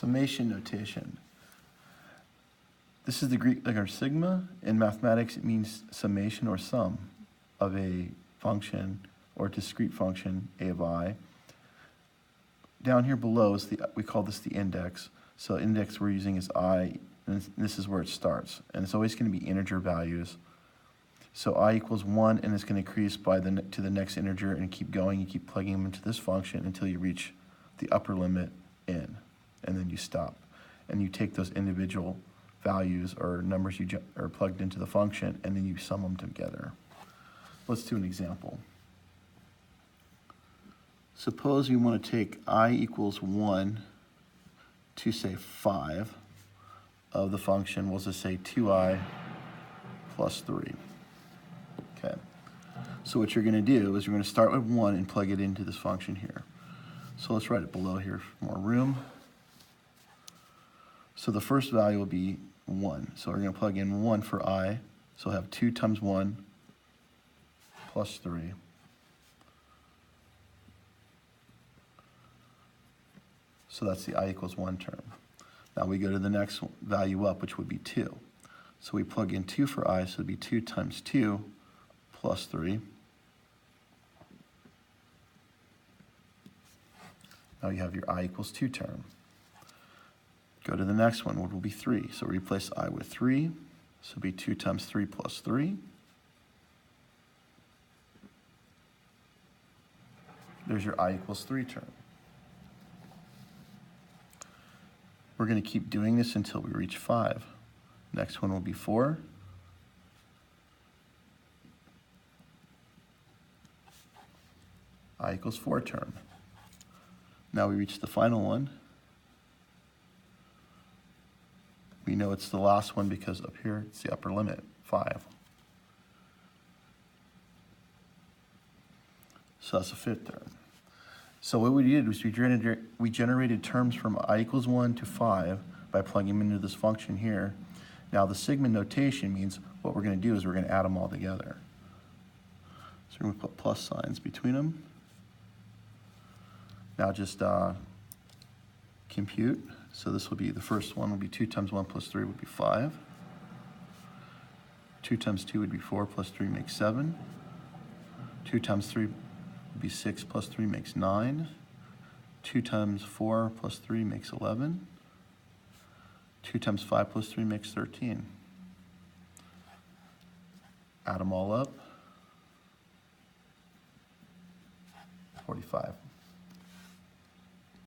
Summation notation. This is the Greek letter sigma. In mathematics, it means summation or sum of a function or discrete function, a of I. Down here below is we call this the index. So index we're using is I, and this is where it starts. And it's always going to be integer values. So I equals 1, and it's going to increase to the next integer and keep going. You keep plugging them into this function until you reach the upper limit in, and then you stop. And you take those individual values or numbers you are plugged into the function, and then you sum them together. Let's do an example. Suppose we want to take I equals 1 to, say, 5 of the function. We'll just say 2I plus 3. Okay. So what you're going to do is you're going to start with 1 and plug it into this function here. So let's write it below here for more room. So the first value will be 1. So we're going to plug in 1 for I. So we'll have 2 times 1 plus 3. So that's the I equals 1 term. Now we go to the next value up, which would be 2. So we plug in 2 for I, so it would be 2 times 2 plus 3. Now you have your I equals 2 term. Go to the next one, which will be 3. So replace I with 3. So it'll be 2 times 3 plus 3. There's your I equals 3 term. We're going to keep doing this until we reach 5. Next one will be 4. I equals 4 term. Now we reach the final one. We know it's the last one because up here it's the upper limit, 5. So that's the 5th term. So what we did was we generated terms from I equals 1 to 5 by plugging them into this function here. Now the sigma notation means what we're going to do is we're going to add them all together. So we're going to put plus signs between them. Now just compute. So this will be, the first one will be 2 times 1 plus 3 would be 5. 2 times 2 would be 4 plus 3 makes 7. 2 times 3 would be 6 plus 3 makes 9. 2 times 4 plus 3 makes 11. 2 times 5 plus 3 makes 13. Add them all up. 45.